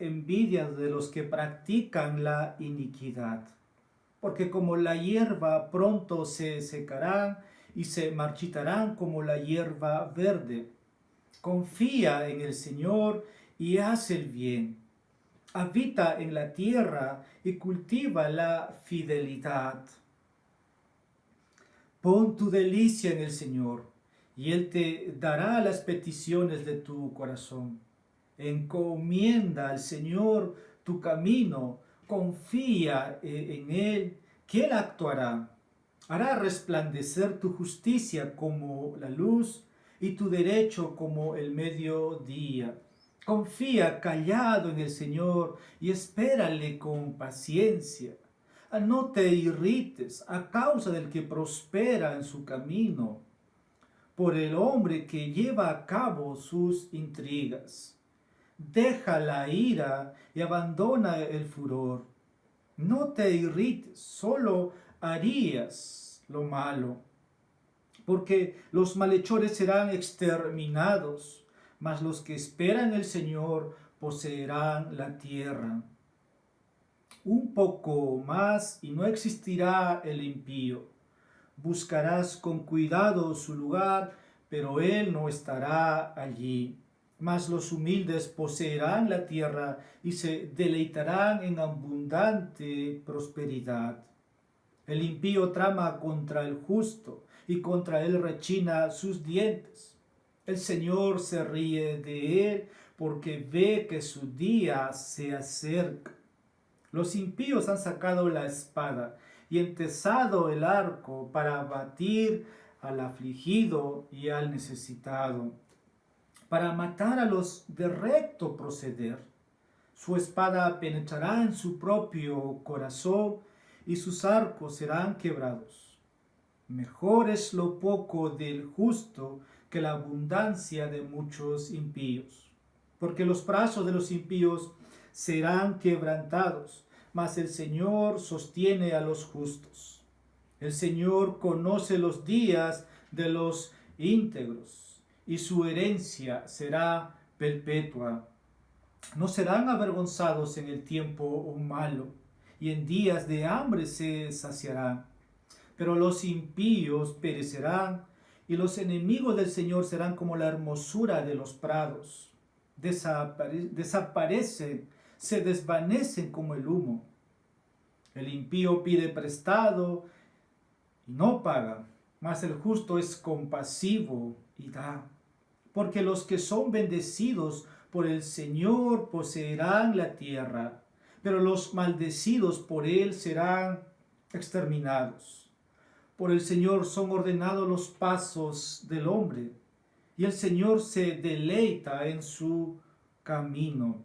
envidia de los que practican la iniquidad, porque como la hierba pronto se secarán y se marchitarán como la hierba verde. Confía en el Señor y haz el bien. Habita en la tierra y cultiva la fidelidad. Pon tu delicia en el Señor, y Él te dará las peticiones de tu corazón. Encomienda al Señor tu camino, confía en Él, que Él actuará. Hará resplandecer tu justicia como la luz y tu derecho como el mediodía. Confía callado en el Señor y espérale con paciencia. No te irrites a causa del que prospera en su camino, por el hombre que lleva a cabo sus intrigas. Deja la ira y abandona el furor. No te irrites, solo harías lo malo, porque los malhechores serán exterminados, mas los que esperan el Señor poseerán la tierra. Un poco más y no existirá el impío. Buscarás con cuidado su lugar, pero él no estará allí. Mas los humildes poseerán la tierra y se deleitarán en abundante prosperidad. El impío trama contra el justo y contra él rechina sus dientes. El Señor se ríe de él porque ve que su día se acerca. Los impíos han sacado la espada y entesado el arco para abatir al afligido y al necesitado, para matar a los de recto proceder. Su espada penetrará en su propio corazón y sus arcos serán quebrados. Mejor es lo poco del justo que la abundancia de muchos impíos, porque los brazos de los impíos serán quebrantados, mas el Señor sostiene a los justos. El Señor conoce los días de los íntegros, y su herencia será perpetua. No serán avergonzados en el tiempo malo, y en días de hambre se saciarán. Pero los impíos perecerán, y los enemigos del Señor serán como la hermosura de los prados. Desaparecen, se desvanecen como el humo. El impío pide prestado y no paga, mas el justo es compasivo y da. Porque los que son bendecidos por el Señor poseerán la tierra, pero los maldecidos por él serán exterminados. Por el Señor son ordenados los pasos del hombre, y el Señor se deleita en su camino.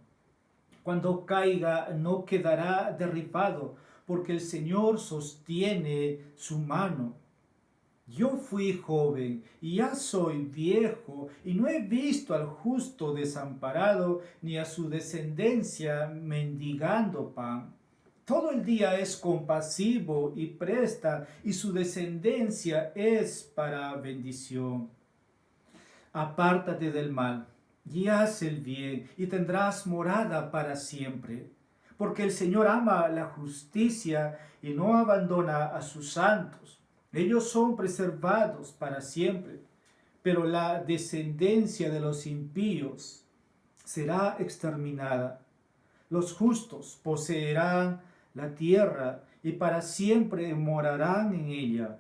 Cuando caiga no quedará derribado, porque el Señor sostiene su mano. Yo fui joven y ya soy viejo, y no he visto al justo desamparado, ni a su descendencia mendigando pan. Todo el día es compasivo y presta, y su descendencia es para bendición. Apártate del mal y haz el bien, y tendrás morada para siempre. Porque el Señor ama la justicia y no abandona a sus santos. Ellos son preservados para siempre, pero la descendencia de los impíos será exterminada. Los justos poseerán la tierra y para siempre morarán en ella.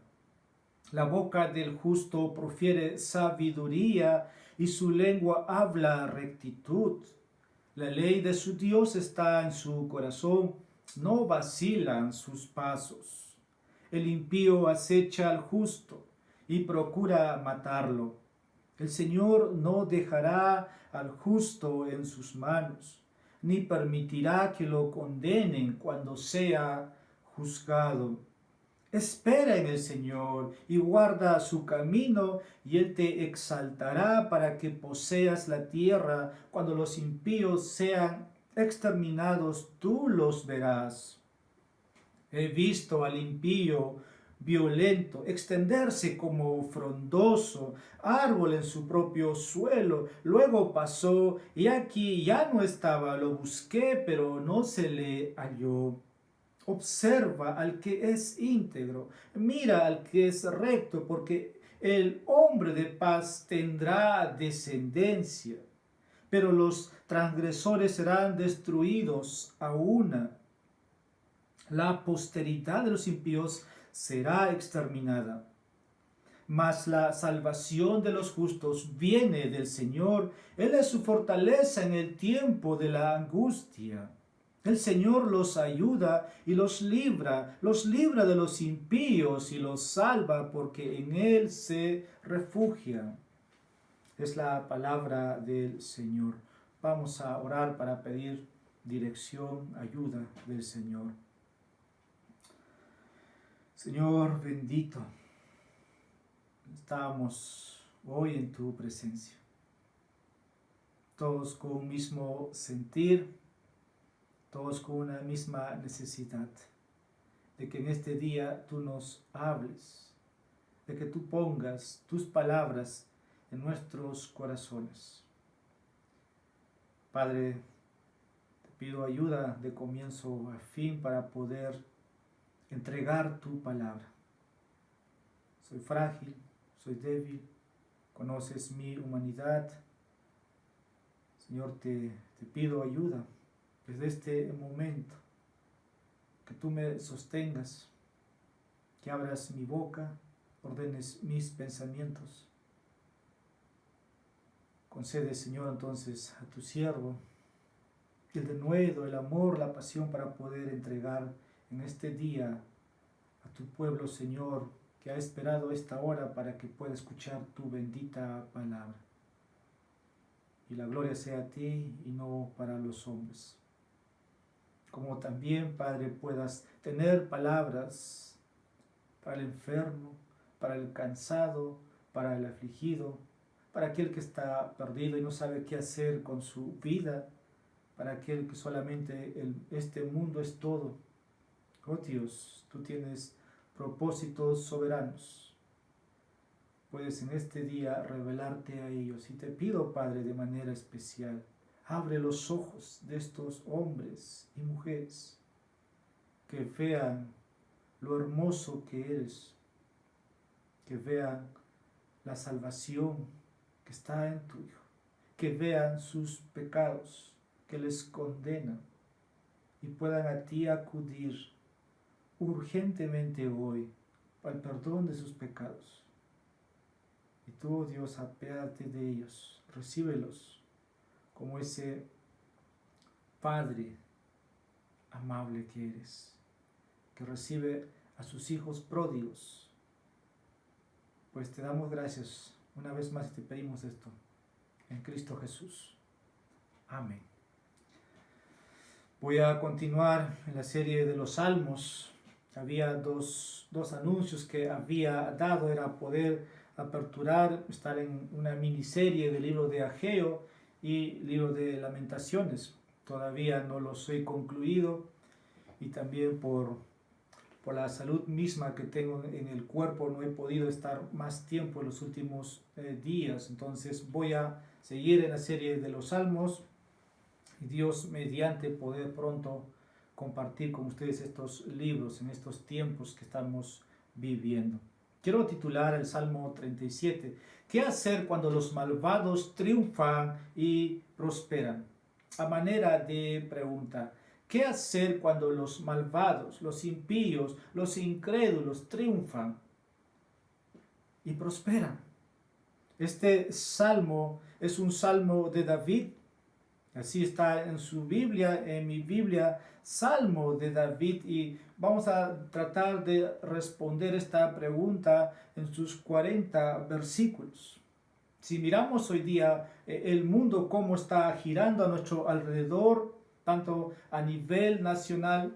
La boca del justo profiere sabiduría y su lengua habla rectitud. La ley de su Dios está en su corazón, no vacilan sus pasos. El impío acecha al justo y procura matarlo. El Señor no dejará al justo en sus manos, ni permitirá que lo condenen cuando sea juzgado. Espera en el Señor y guarda su camino, y Él te exaltará para que poseas la tierra. Cuando los impíos sean exterminados, tú los verás. He visto al impío violento, extenderse como frondoso, árbol en su propio suelo. Luego pasó y aquí ya no estaba, lo busqué, pero no se le halló. Observa al que es íntegro, mira al que es recto, porque el hombre de paz tendrá descendencia, pero los transgresores serán destruidos a una. La posteridad de los impíos será exterminada. Mas la salvación de los justos viene del Señor. Él es su fortaleza en el tiempo de la angustia. El Señor los ayuda y los libra de los impíos y los salva porque en Él se refugian. Es la palabra del Señor. Vamos a orar para pedir dirección, ayuda del Señor. Señor bendito, estamos hoy en tu presencia, todos con un mismo sentir, todos con una misma necesidad de que en este día tú nos hables, de que tú pongas tus palabras en nuestros corazones. Padre, te pido ayuda de comienzo a fin para poder entregar tu palabra. Soy frágil, soy débil, conoces mi humanidad. Señor, te pido ayuda desde este momento, que tú me sostengas, que abras mi boca, ordenes mis pensamientos. Concede, Señor, entonces a tu siervo el denuedo, el amor, la pasión para poder entregar en este día a tu pueblo, Señor, que ha esperado esta hora para que pueda escuchar tu bendita palabra. Y la gloria sea a ti y no para los hombres. Como también, Padre, puedas tener palabras para el enfermo, para el cansado, para el afligido, para aquel que está perdido y no sabe qué hacer con su vida, para aquel que solamente este mundo es todo. Oh Dios, tú tienes propósitos soberanos. Puedes en este día revelarte a ellos. Y te pido, Padre, de manera especial, abre los ojos de estos hombres y mujeres que vean lo hermoso que eres, que vean la salvación que está en tu Hijo, que vean sus pecados que les condenan y puedan a ti acudir urgentemente hoy para el perdón de sus pecados. Y tú, Dios, apiádate de ellos, recíbelos como ese Padre amable que eres, que recibe a sus hijos pródigos. Pues te damos gracias una vez más y te pedimos esto en Cristo Jesús. Amén. Voy a continuar en la serie de los Salmos. Había dos anuncios que había dado, era poder aperturar, estar en una miniserie del libro de Ageo y libro de Lamentaciones. Todavía no los he concluido y también por la salud misma que tengo en el cuerpo no he podido estar más tiempo en los últimos días. Entonces voy a seguir en la serie de los Salmos y Dios mediante poder pronto compartir con ustedes estos libros en estos tiempos que estamos viviendo. Quiero titular el Salmo 37, ¿qué hacer cuando los malvados triunfan y prosperan? A manera de pregunta, ¿qué hacer cuando los malvados, los impíos, los incrédulos triunfan y prosperan? Este salmo es un salmo de David. Así está en su Biblia, en mi Biblia, Salmo de David, y vamos a tratar de responder esta pregunta en sus 40 versículos. Si miramos hoy día el mundo, cómo está girando a nuestro alrededor, tanto a nivel nacional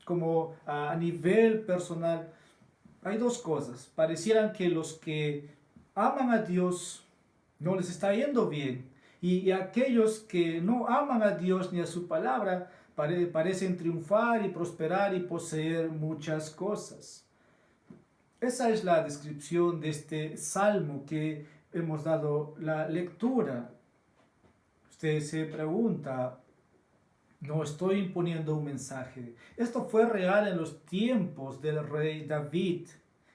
como a nivel personal, hay dos cosas. Parecieran que los que aman a Dios no les está yendo bien. Y aquellos que no aman a Dios ni a su palabra parecen triunfar y prosperar y poseer muchas cosas. Esa es la descripción de este salmo que hemos dado la lectura. Usted se pregunta, no estoy imponiendo un mensaje. Esto fue real en los tiempos del rey David.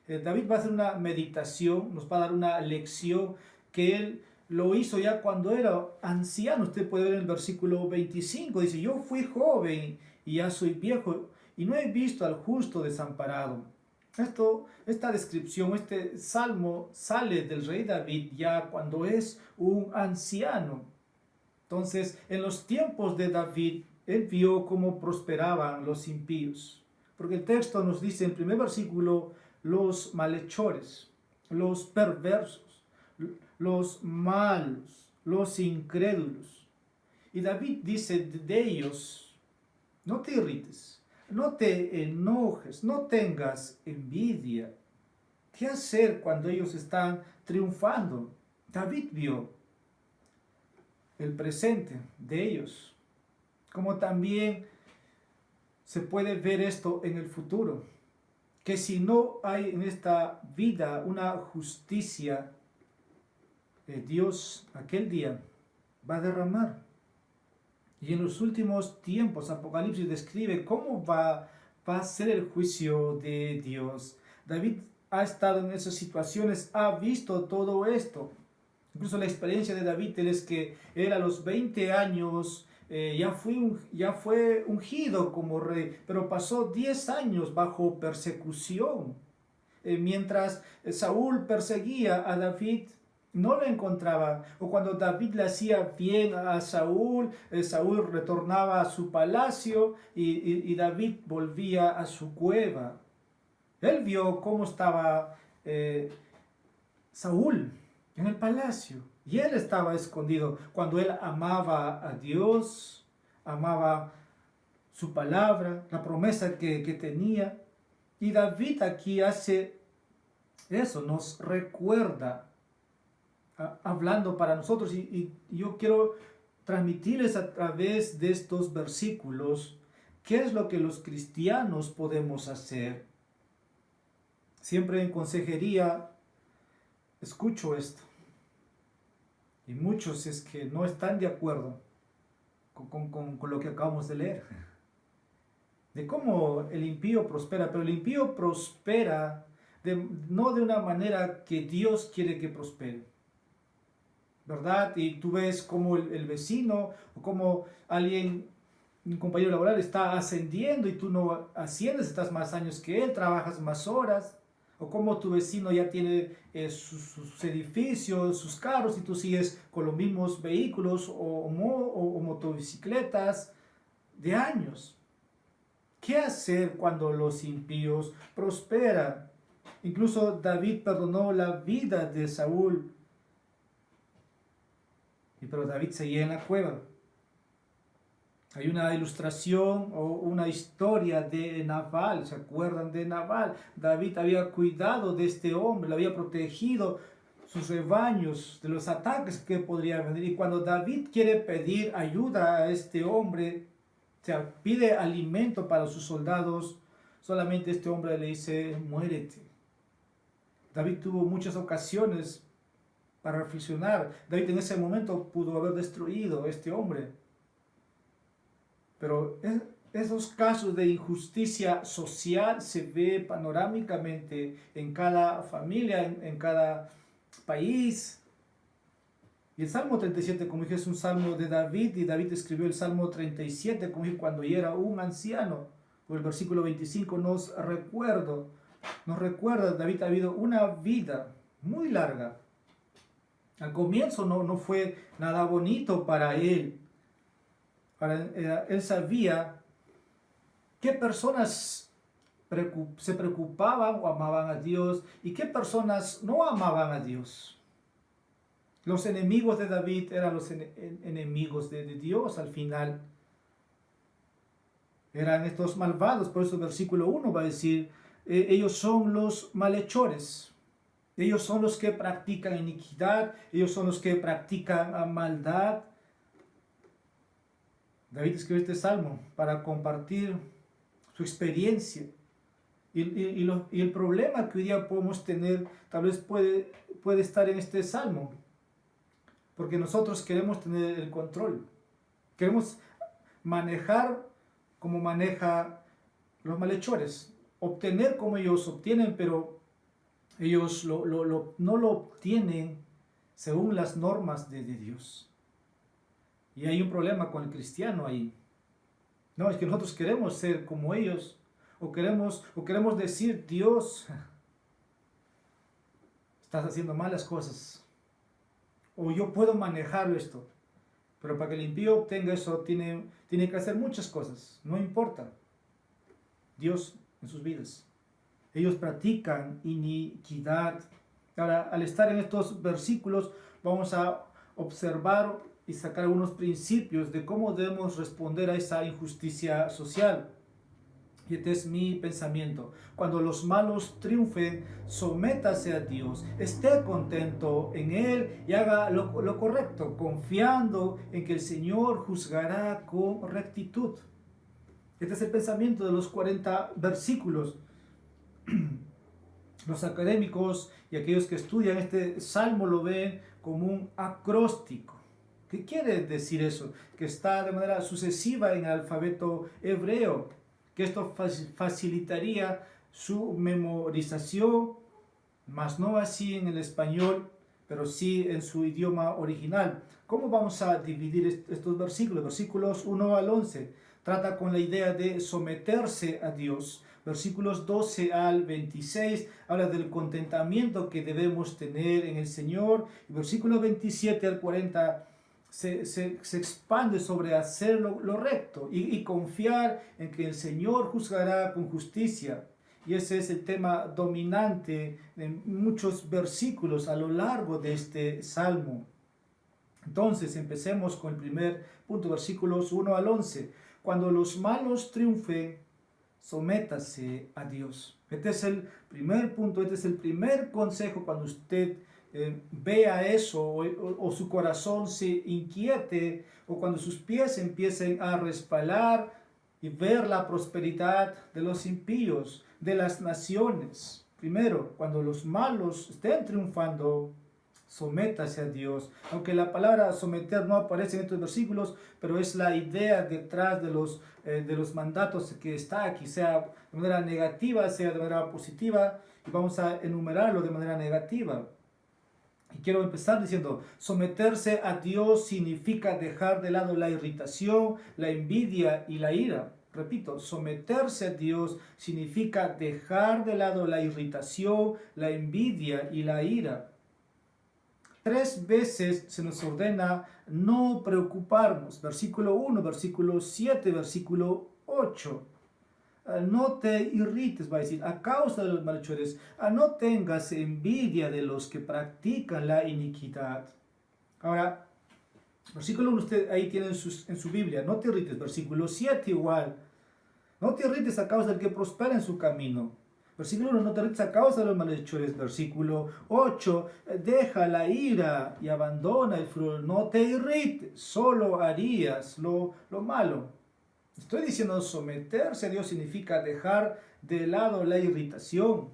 David va a hacer una meditación, nos va a dar una lección que él lo hizo ya cuando era anciano. Usted puede ver en el versículo 25, dice, yo fui joven y ya soy viejo y no he visto al justo desamparado. Esta descripción, este salmo sale del rey David ya cuando es un anciano. Entonces, en los tiempos de David, él vio cómo prosperaban los impíos. Porque el texto nos dice en el primer versículo, los malhechores, los perversos, los malos, los incrédulos. Y David dice de ellos, no te irrites, no te enojes, no tengas envidia. ¿Qué hacer cuando ellos están triunfando? David vio el presente de ellos, como también se puede ver esto en el futuro, que si no hay en esta vida una justicia, Dios aquel día va a derramar. Y en los últimos tiempos, Apocalipsis describe cómo va a ser el juicio de Dios. David ha estado en esas situaciones, ha visto todo esto. Incluso la experiencia de David es que él a los 20 años ya fue ungido como rey, pero pasó 10 años bajo persecución. Mientras Saúl perseguía a David, no lo encontraba. O cuando David le hacía bien a Saúl, Saúl retornaba a su palacio y David volvía a su cueva. Él vio cómo estaba Saúl en el palacio y él estaba escondido cuando él amaba a Dios, amaba su palabra, la promesa que tenía. Y David aquí hace eso, nos recuerda, hablando para nosotros. Y yo quiero transmitirles a través de estos versículos qué es lo que los cristianos podemos hacer. Siempre en consejería escucho esto. Y muchos es que no están de acuerdo con lo que acabamos de leer. De cómo el impío prospera, pero el impío prospera no de una manera que Dios quiere que prospere, ¿verdad? Y tú ves como el vecino o como alguien, un compañero laboral está ascendiendo y tú no asciendes, estás más años que él, trabajas más horas, o como tu vecino ya tiene sus edificios, sus carros y tú sigues con los mismos vehículos o motocicletas de años. ¿Qué hacer cuando los impíos prosperan? Incluso David perdonó la vida de Saúl, pero David seguía en la cueva. Hay una ilustración o una historia de Nabal, ¿se acuerdan de Nabal? David había cuidado de este hombre, le había protegido sus rebaños de los ataques que podrían venir. Y cuando David quiere pedir ayuda a este hombre, o sea, pide alimento para sus soldados, solamente este hombre le dice, muérete. David tuvo muchas ocasiones para reflexionar. David en ese momento pudo haber destruido a este hombre. Pero esos casos de injusticia social se ve panorámicamente en cada familia, en cada país. Y el Salmo 37, como dije, es un salmo de David, y David escribió el Salmo 37, como dije, cuando ya era un anciano. Por el versículo 25 nos recuerda, David ha habido una vida muy larga. Al comienzo no fue nada bonito para él. Él sabía qué personas se preocupaban o amaban a Dios y qué personas no amaban a Dios. Los enemigos de David eran los enemigos de Dios al final. Eran estos malvados, por eso el versículo 1 va a decir, ellos son los malhechores. Ellos son los que practican iniquidad, ellos son los que practican maldad. David escribió este salmo para compartir su experiencia Y el problema que hoy día podemos tener tal vez puede estar en este salmo, porque nosotros queremos tener el control, queremos manejar como maneja los malhechores, obtener como ellos obtienen, pero ellos no lo obtienen según las normas de Dios. Y hay un problema con el cristiano ahí. No, es que nosotros queremos ser como ellos, o queremos decir, Dios, estás haciendo malas cosas, o yo puedo manejarlo esto. Pero para que el impío obtenga eso, tiene que hacer muchas cosas, no importa Dios en sus vidas. Ellos practican iniquidad. Ahora, al estar en estos versículos, vamos a observar y sacar algunos principios de cómo debemos responder a esa injusticia social. Y este es mi pensamiento. Cuando los malos triunfen, sométase a Dios, esté contento en Él y haga lo correcto, confiando en que el Señor juzgará con rectitud. Este es el pensamiento de los 40 versículos. Los académicos y aquellos que estudian este salmo lo ven como un acróstico. ¿Qué quiere decir eso? Que está de manera sucesiva en el alfabeto hebreo, que esto facilitaría su memorización, mas no así en el español, pero sí en su idioma original. ¿Cómo vamos a dividir estos versículos? Versículos 1 al 11 trata con la idea de someterse a Dios. Versículos 12 al 26 habla del contentamiento que debemos tener en el Señor. Y versículos 27 al 40 se expande sobre hacer lo recto y confiar en que el Señor juzgará con justicia. Y ese es el tema dominante en muchos versículos a lo largo de este salmo. Entonces, empecemos con el primer punto, versículos 1 al 11. Cuando los malos triunfen, sométase a Dios. Este es el primer punto, este es el primer consejo cuando usted vea eso o su corazón se inquiete o cuando sus pies empiecen a resbalar y ver la prosperidad de los impíos, de las naciones. Primero, cuando los malos estén triunfando, sométase a Dios. Aunque la palabra someter no aparece en estos versículos, pero es la idea detrás de los mandatos que está aquí, sea de manera negativa, sea de manera positiva, y vamos a enumerarlo de manera negativa. Y quiero empezar diciendo, someterse a Dios significa dejar de lado la irritación, la envidia y la ira. Repito, someterse a Dios significa dejar de lado la irritación, la envidia y la ira. 3 veces se nos ordena no preocuparnos. Versículo 1, versículo 7, versículo 8. No te irrites, va a decir, a causa de los malhechores. No tengas envidia de los que practican la iniquidad. Ahora, versículo 1, usted ahí tiene en su Biblia, no te irrites. Versículo 7 igual. No te irrites a causa del que prospera en su camino. Versículo 1, no te irrites a causa de los malhechores. Versículo 8, deja la ira y abandona el furor. No te irrites, solo harías lo malo. Estoy diciendo someterse a Dios significa dejar de lado la irritación.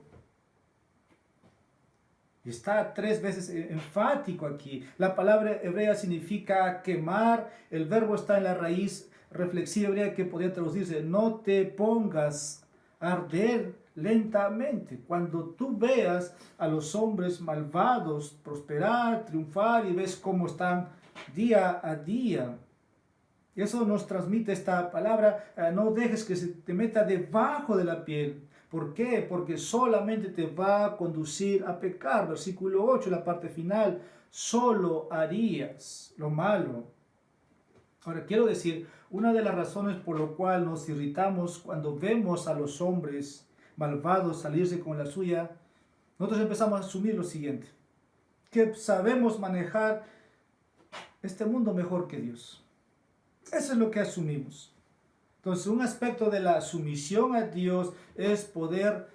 Está 3 veces enfático aquí. La palabra hebrea significa quemar. El verbo está en la raíz reflexiva hebrea que podría traducirse, no te pongas a arder lentamente. Cuando tú veas a los hombres malvados prosperar, triunfar y ves cómo están día a día, y eso nos transmite esta palabra, no dejes que se te meta debajo de la piel. ¿Por qué? Porque solamente te va a conducir a pecar. Versículo 8, la parte final, solo harías lo malo. Ahora, quiero decir, una de las razones por lo cual nos irritamos cuando vemos a los hombres malvados salirse con la suya, nosotros empezamos a asumir lo siguiente, que sabemos manejar este mundo mejor que Dios. Eso es lo que asumimos. Entonces, un aspecto de la sumisión a Dios es poder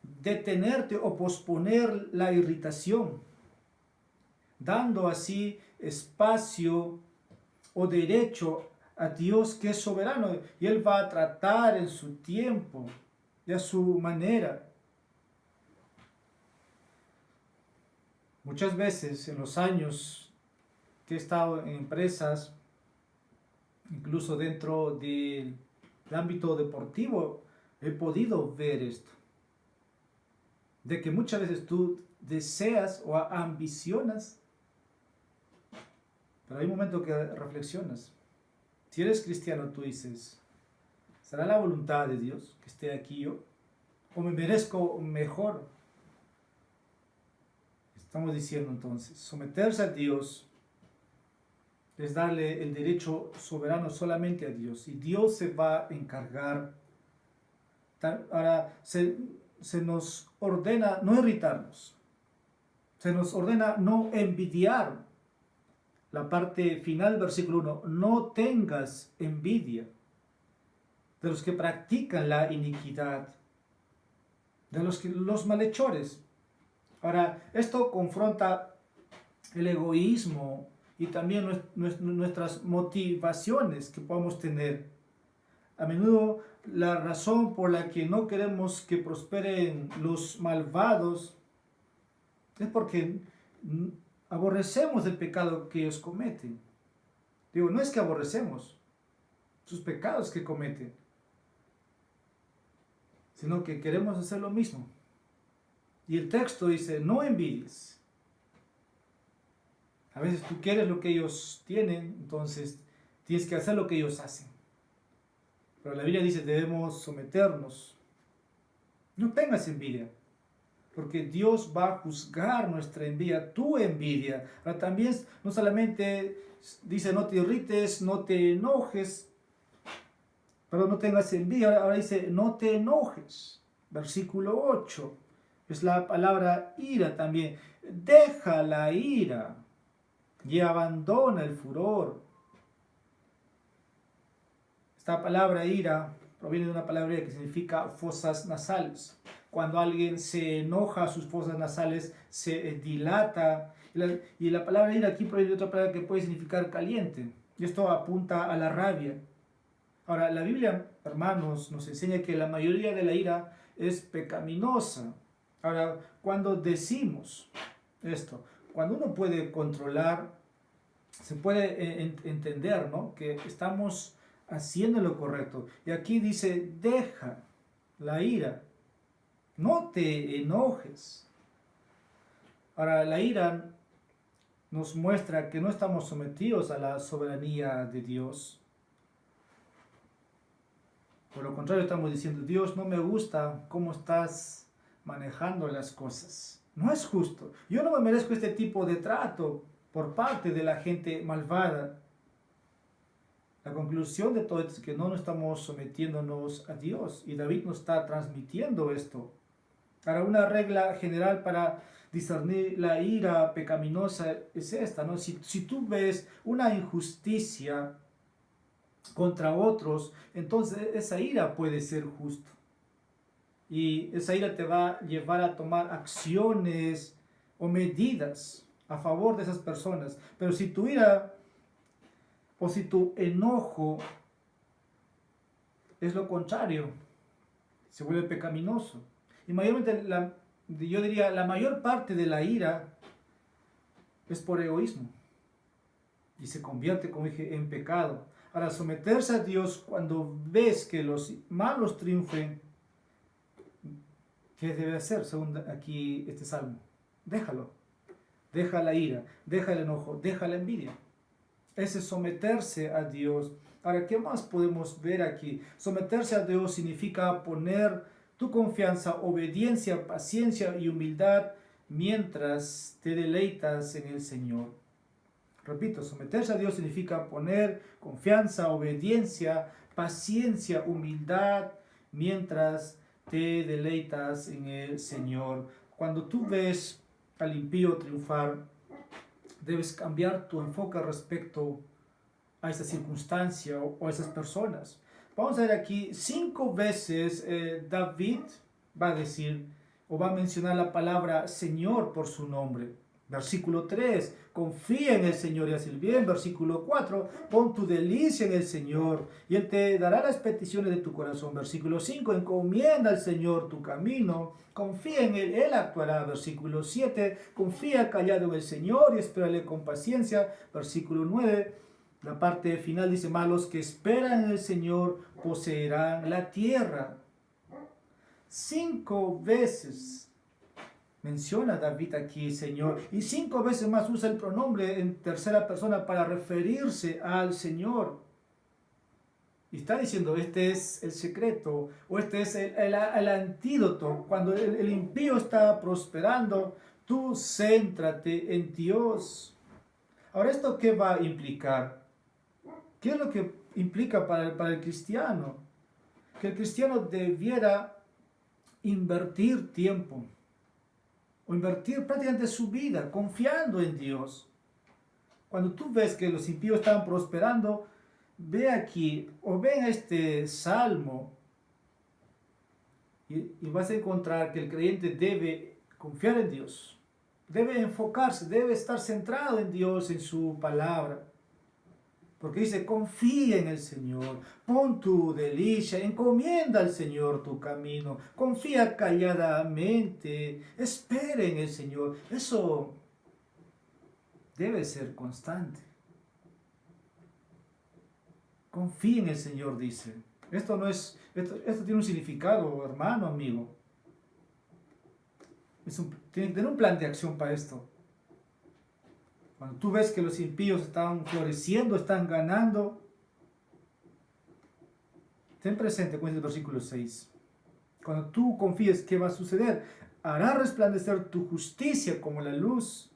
detenerte o posponer la irritación, dando así espacio o derecho a Dios que es soberano y Él va a tratar en su tiempo. y a su manera. Muchas veces en los años que he estado en empresas, incluso dentro del ámbito deportivo, he podido ver esto. De que muchas veces tú deseas o ambicionas, pero hay un momento que reflexionas. Si eres cristiano, tú dices, ¿será la voluntad de Dios que esté aquí yo? ¿O me merezco mejor? Estamos diciendo entonces, someterse a Dios es darle el derecho soberano solamente a Dios. Y Dios se va a encargar. Ahora, se nos ordena no irritarnos. Se nos ordena no envidiar. La parte final, versículo 1, no tengas envidia de los que practican la iniquidad, de los malhechores. Ahora, esto confronta el egoísmo y también nuestras motivaciones que podemos tener. A menudo la razón por la que no queremos que prosperen los malvados es porque aborrecemos el pecado que ellos cometen. Digo, no es que aborrecemos sus pecados que cometen, sino que queremos hacer lo mismo. Y el texto dice, no envidies. A veces tú quieres lo que ellos tienen, entonces tienes que hacer lo que ellos hacen. Pero la Biblia dice, debemos someternos. No tengas envidia, porque Dios va a juzgar nuestra envidia, tu envidia. Ahora también no solamente dice, no te irrites, no te enojes, pero no tengas envidia. Ahora dice, no te enojes. Versículo 8. Es la palabra ira también. Deja la ira y abandona el furor. Esta palabra ira proviene de una palabra que significa fosas nasales. Cuando alguien se enoja, sus fosas nasales se dilata. Y la palabra ira aquí proviene de otra palabra que puede significar caliente. Y esto apunta a la rabia. Ahora, la Biblia, hermanos, nos enseña que la mayoría de la ira es pecaminosa. Ahora, cuando decimos esto, cuando uno puede controlar, se puede entender, ¿no?, que estamos haciendo lo correcto. Y aquí dice, deja la ira, no te enojes. Ahora, la ira nos muestra que no estamos sometidos a la soberanía de Dios. Por lo contrario, estamos diciendo, Dios, no me gusta cómo estás manejando las cosas. No es justo. Yo no me merezco este tipo de trato por parte de la gente malvada. La conclusión de todo esto es que no estamos sometiéndonos a Dios. Y David nos está transmitiendo esto. Ahora, una regla general para discernir la ira pecaminosa es esta, ¿no? Si tú ves una injusticia contra otros, entonces esa ira puede ser justa. Y esa ira te va a llevar a tomar acciones o medidas a favor de esas personas. Pero si tu ira o si tu enojo es lo contrario, se vuelve pecaminoso. Y mayormente, yo diría, la mayor parte de la ira es por egoísmo. Y se convierte, como dije, en pecado. Para someterse a Dios cuando ves que los malos triunfen, ¿qué debe hacer según aquí este salmo? Déjalo. Deja la ira, deja el enojo, deja la envidia. Ese es someterse a Dios. Ahora, ¿qué más podemos ver aquí? Someterse a Dios significa poner tu confianza, obediencia, paciencia y humildad mientras te deleitas en el Señor. Repito, someterse a Dios significa poner confianza, obediencia, paciencia, humildad mientras te deleitas en el Señor. Cuando tú ves al impío triunfar, debes cambiar tu enfoque respecto a esa circunstancia o a esas personas. Vamos a ver aquí 5 veces David va a decir o va a mencionar la palabra Señor por su nombre. Versículo 3, confía en el Señor y haz el bien. Versículo 4, pon tu delicia en el Señor y Él te dará las peticiones de tu corazón. Versículo 5, encomienda al Señor tu camino, confía en Él, Él actuará. Versículo 7, confía callado en el Señor y espérale con paciencia. Versículo 9, la parte final dice, mas los que esperan en el Señor poseerán la tierra. 5 veces menciona David aquí Señor, y 5 veces más usa el pronombre en tercera persona para referirse al Señor. Y está diciendo, este es el secreto, o este es el antídoto. Cuando el impío está prosperando, tú céntrate en Dios. Ahora, ¿esto qué va a implicar? ¿Qué es lo que implica para el cristiano? Que el cristiano debiera invertir tiempo, o invertir prácticamente su vida confiando en Dios. Cuando tú ves que los impíos están prosperando, ve aquí o ve en este salmo y vas a encontrar que el creyente debe confiar en Dios, debe enfocarse, debe estar centrado en Dios, en su palabra. Porque dice, confía en el Señor, pon tu delicia, encomienda al Señor tu camino, confía calladamente, espera en el Señor. Eso debe ser constante. Confía en el Señor, dice. Esto tiene un significado, hermano, amigo. Tiene que tener un plan de acción para esto. Cuando tú ves que los impíos están floreciendo, están ganando, ten presente, como dice el versículo 6. Cuando tú confíes, ¿qué va a suceder? Hará resplandecer tu justicia como la luz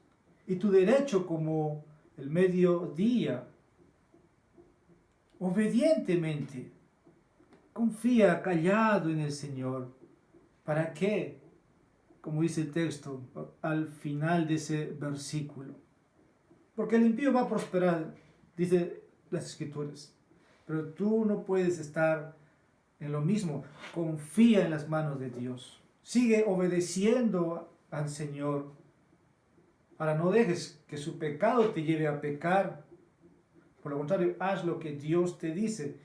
y tu derecho como el mediodía. Obedientemente, confía callado en el Señor. ¿Para qué? Como dice el texto al final de ese versículo. Porque el impío va a prosperar, dice las Escrituras. Pero tú no puedes estar en lo mismo. Confía en las manos de Dios. Sigue obedeciendo al Señor. Ahora no dejes que su pecado te lleve a pecar. Por lo contrario, haz lo que Dios te dice.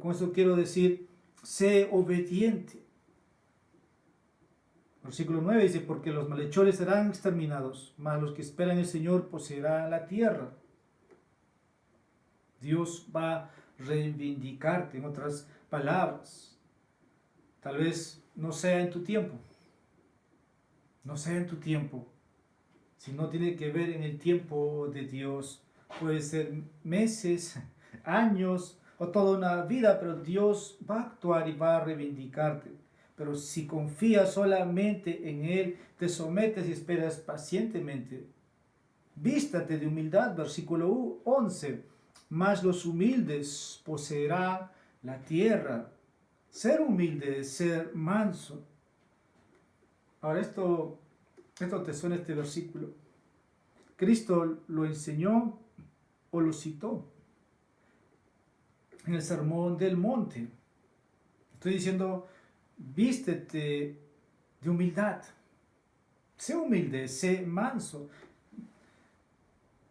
Con eso quiero decir, sé obediente. Versículo 9 dice, porque los malhechores serán exterminados, mas los que esperan el Señor poseerán la tierra. Dios va a reivindicarte, en otras palabras. Tal vez no sea en tu tiempo. No sea en tu tiempo. Si no tiene que ver en el tiempo de Dios, puede ser meses, años o toda una vida, pero Dios va a actuar y va a reivindicarte. Pero si confías solamente en Él, te sometes y esperas pacientemente. Vístate de humildad, versículo 11. Mas los humildes poseerán la tierra. Ser humilde es ser manso. Ahora esto te suena este versículo. ¿Cristo lo enseñó o lo citó? En el Sermón del Monte. Estoy diciendo, vístete de humildad. Sé humilde, sé manso.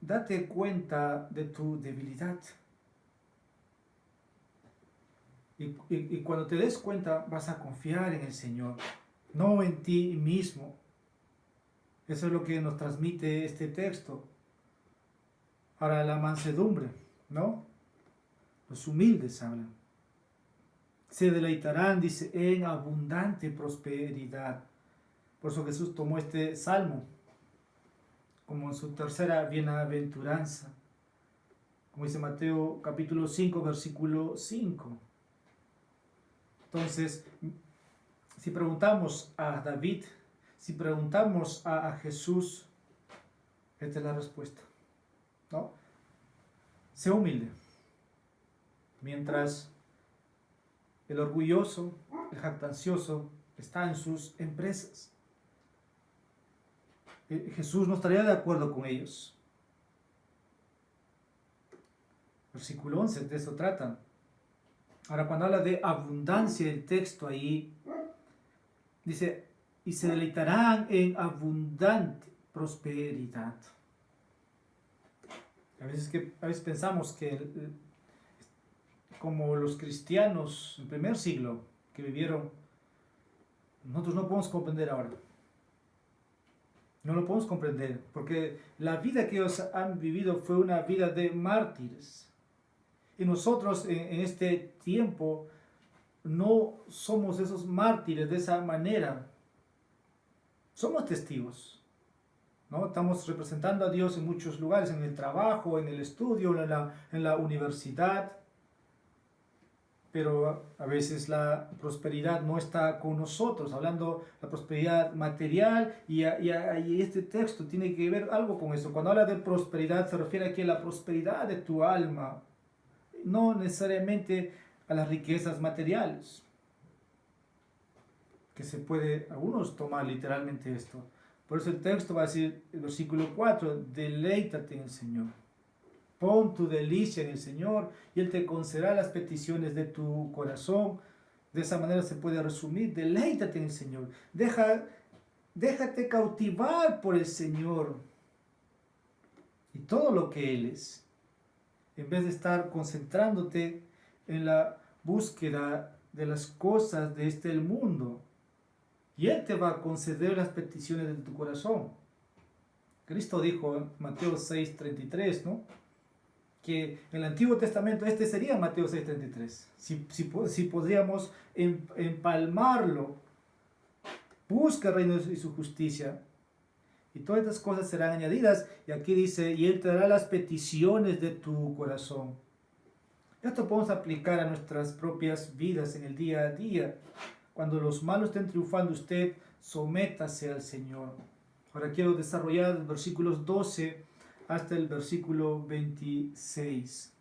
Date cuenta de tu debilidad. Y cuando te des cuenta, vas a confiar en el Señor, no en ti mismo. Eso es lo que nos transmite este texto. Ahora, la mansedumbre, ¿no? Los humildes hablan. Se deleitarán, dice, en abundante prosperidad. Por eso Jesús tomó este salmo como en su tercera bienaventuranza. Como dice Mateo capítulo 5, versículo 5. Entonces, si preguntamos a David, si preguntamos a Jesús, esta es la respuesta, ¿no? Sé humilde. Mientras el orgulloso, el jactancioso, está en sus empresas. Jesús no estaría de acuerdo con ellos. Versículo 11, de eso tratan. Ahora, cuando habla de abundancia, el texto ahí dice, y se deleitarán en abundante. prosperidad. A veces pensamos que como los cristianos del primer siglo que vivieron, nosotros no podemos comprender ahora. No lo podemos comprender, porque la vida que ellos han vivido fue una vida de mártires. Y nosotros en este tiempo no somos esos mártires de esa manera. Somos testigos, ¿no? Estamos representando a Dios en muchos lugares, en el trabajo, en el estudio, en la universidad. Pero a veces la prosperidad no está con nosotros, hablando de la prosperidad material, y este texto tiene que ver algo con eso. Cuando habla de prosperidad se refiere aquí a la prosperidad de tu alma, no necesariamente a las riquezas materiales, que se puede, algunos tomar literalmente esto. Por eso el texto va a decir, el versículo 4, deleítate en el Señor. Pon tu delicia en el Señor y Él te concederá las peticiones de tu corazón. De esa manera se puede resumir, deleítate en el Señor. Déjate cautivar por el Señor y todo lo que Él es. En vez de estar concentrándote en la búsqueda de las cosas de este mundo. Y Él te va a conceder las peticiones de tu corazón. Cristo dijo en Mateo 6:33, ¿no? Que en el Antiguo Testamento este sería Mateo 6:33. Si podríamos empalmarlo, busca el reino y su justicia, y todas estas cosas serán añadidas. Y aquí dice, y Él te dará las peticiones de tu corazón. Esto podemos aplicar a nuestras propias vidas en el día a día. Cuando los malos estén triunfando, usted sométase al Señor. Ahora quiero desarrollar los versículos 12 hasta el versículo 26.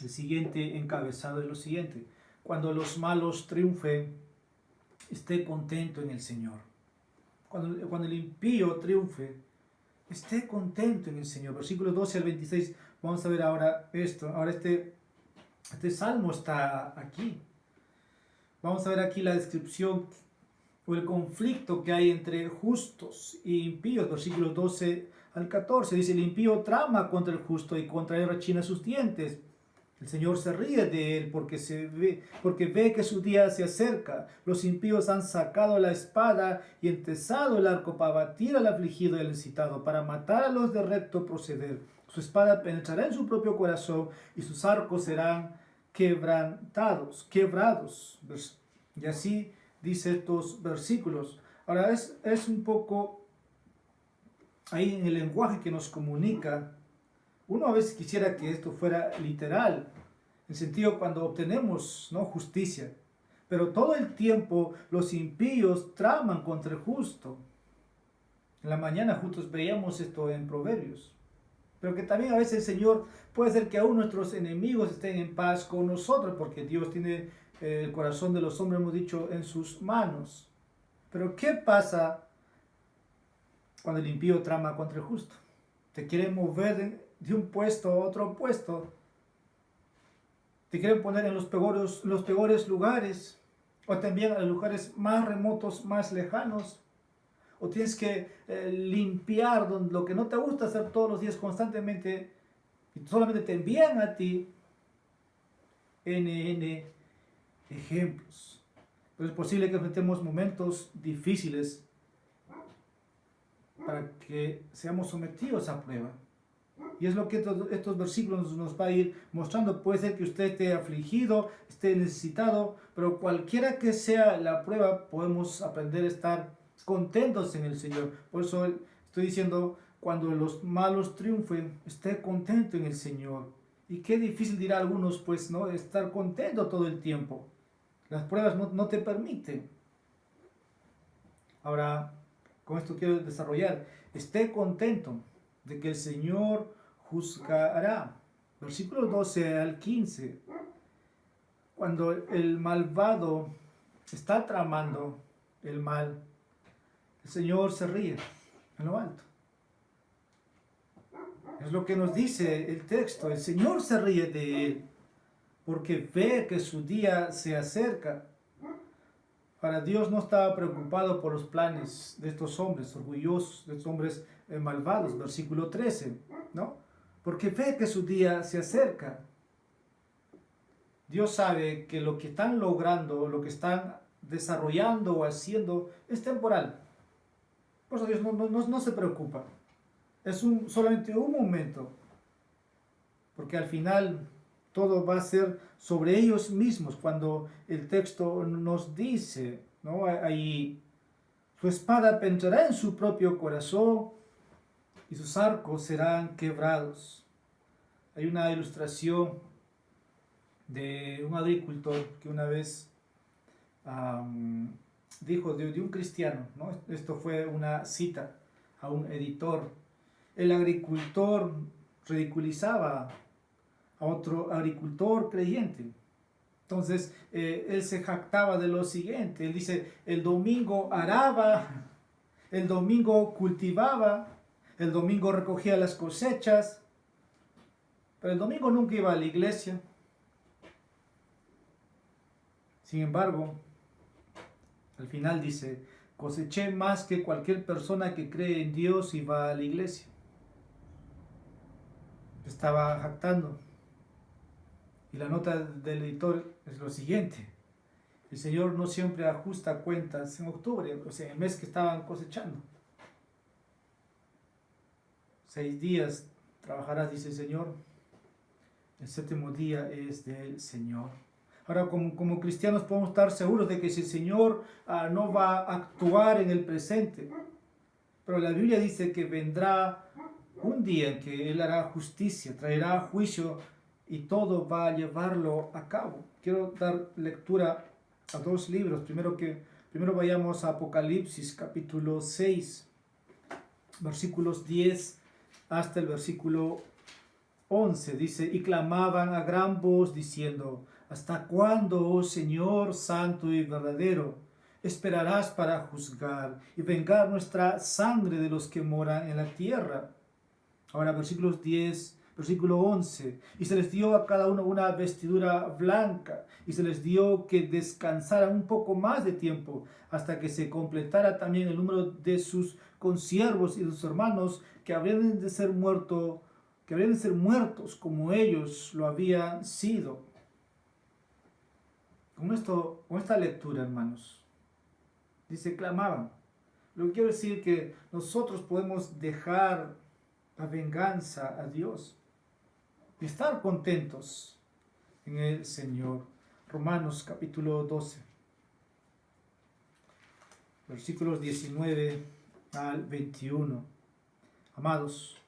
El siguiente encabezado es lo siguiente: cuando los malos triunfen, esté contento en el Señor. Cuando el impío triunfe, esté contento en el Señor. Versículos 12 al 26. Vamos a ver ahora esto. Ahora este salmo está aquí. Vamos a ver aquí la descripción o el conflicto que hay entre justos e impíos. Versículos 12 al 14. Dice, el impío trama contra el justo y contra él rechina sus dientes. El Señor se ríe de él porque ve que su día se acerca. Los impíos han sacado la espada y entesado el arco para batir al afligido y al necesitado, para matar a los de recto proceder. Su espada penetrará en su propio corazón y sus arcos serán quebrados. Y así dice estos versículos. Ahora es un poco ahí en el lenguaje que nos comunica. Uno a veces quisiera que esto fuera literal, en el sentido cuando obtenemos, ¿no?, justicia. Pero todo el tiempo los impíos traman contra el justo. En la mañana juntos veíamos esto en Proverbios. Pero que también a veces el Señor puede hacer que aún nuestros enemigos estén en paz con nosotros, porque Dios tiene el corazón de los hombres, hemos dicho, en sus manos. Pero ¿qué pasa cuando el impío trama contra el justo? Te quiere mover de un puesto a otro puesto. Te quieren poner en los peores lugares, o también en los lugares más remotos, más lejanos. O tienes que limpiar lo que no te gusta hacer todos los días constantemente, y solamente te envían a ti N ejemplos. Pero es posible que enfrentemos momentos difíciles para que seamos sometidos a prueba. Y es lo que estos versículos nos va a ir mostrando. Puede ser que usted esté afligido, esté necesitado, pero cualquiera que sea la prueba, podemos aprender a estar contentos en el Señor. Por eso estoy diciendo, cuando los malos triunfen, esté contento en el Señor. Y qué difícil, dirá algunos, pues, ¿no?, estar contento todo el tiempo. Las pruebas no te permiten. Ahora, con esto quiero desarrollar. Esté contento de que el Señor juzgará. Versículos 12 al 15. Cuando el malvado está tramando el mal, el Señor se ríe en lo alto. Es lo que nos dice el texto. El Señor se ríe de él porque ve que su día se acerca. Para Dios no estaba preocupado por los planes de estos hombres orgullosos, de estos hombres malvados, versículo 13, ¿no? Porque ve que su día se acerca. Dios sabe que lo que están logrando, lo que están desarrollando o haciendo es temporal. Por eso Dios no se preocupa. Es solamente un momento. Porque al final todo va a ser sobre ellos mismos. Cuando el texto nos dice, ¿no? Ahí, su espada penetrará en su propio corazón y sus arcos serán quebrados. Hay una ilustración de un agricultor que una vez dijo de un cristiano, ¿no? Esto fue una cita a un editor. El agricultor ridiculizaba a otro agricultor creyente. Entonces, él se jactaba de lo siguiente. Él dice, el domingo araba, el domingo cultivaba, el domingo recogía las cosechas, pero el domingo nunca iba a la iglesia. Sin embargo, al final dice, coseché más que cualquier persona que cree en Dios y va a la iglesia. Estaba jactando. Y la nota del editor es lo siguiente. El Señor no siempre ajusta cuentas en octubre, o sea, en el mes que estaban cosechando. 6 días trabajarás, dice el Señor. El 7º día es del Señor. Ahora, como cristianos podemos estar seguros de que si el Señor no va a actuar en el presente, pero la Biblia dice que vendrá un día en que Él hará justicia, traerá juicio y todo va a llevarlo a cabo. Quiero dar lectura a 2 libros. Primero vayamos a Apocalipsis capítulo 6, versículos 10 hasta el versículo 11. Dice, y clamaban a gran voz diciendo, ¿hasta cuándo, oh Señor santo y verdadero, esperarás para juzgar y vengar nuestra sangre de los que moran en la tierra? Ahora versículo 11, y se les dio a cada uno una vestidura blanca, y se les dio que descansaran un poco más de tiempo, hasta que se completara también el número de sus consiervos y de sus hermanos, que habrían de ser muertos como ellos lo habían sido. Con esta lectura, hermanos, dice, clamaban. Lo que quiero decir que nosotros podemos dejar la venganza a Dios y estar contentos en el Señor. Romanos capítulo 12, versículos 19 al 21. Amados,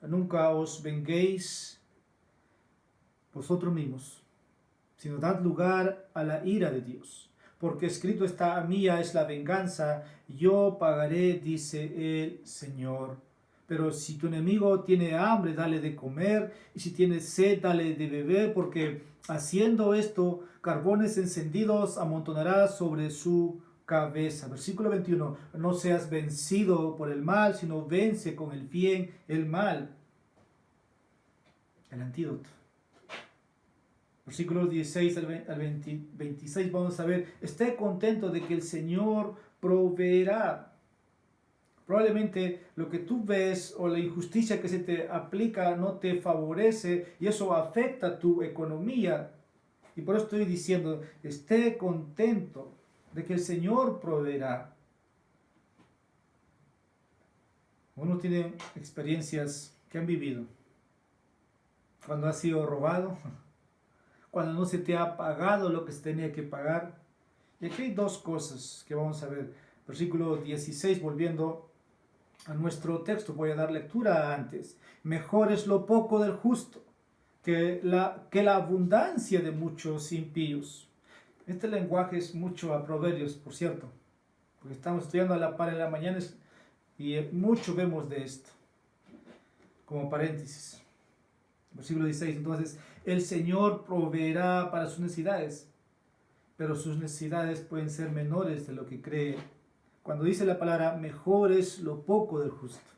nunca os venguéis vosotros mismos, sino dad lugar a la ira de Dios. Porque escrito está, mía es la venganza, yo pagaré, dice el Señor. Pero si tu enemigo tiene hambre, dale de comer, y si tiene sed, dale de beber, porque haciendo esto, carbones encendidos amontonará sobre su cabeza. Versículo 21, no seas vencido por el mal, sino vence con el bien el mal. El antídoto. Versículos 16 al 26 vamos a ver, esté contento de que el Señor proveerá. Probablemente lo que tú ves o la injusticia que se te aplica no te favorece y eso afecta tu economía. Y por eso estoy diciendo, esté contento de que el Señor proveerá. Uno tiene experiencias que han vivido. Cuando has sido robado, cuando no se te ha pagado lo que se tenía que pagar. Y aquí hay 2 cosas que vamos a ver. Versículo 16, volviendo a nuestro texto, voy a dar lectura antes. Mejor es lo poco del justo que la abundancia de muchos impíos. Este lenguaje es mucho a Proverbios, por cierto, porque estamos estudiando a la par en la mañana y mucho vemos de esto. Como paréntesis. Versículo 16, entonces, el Señor proveerá para sus necesidades, pero sus necesidades pueden ser menores de lo que cree. Cuando dice la palabra, mejor es lo poco del justo.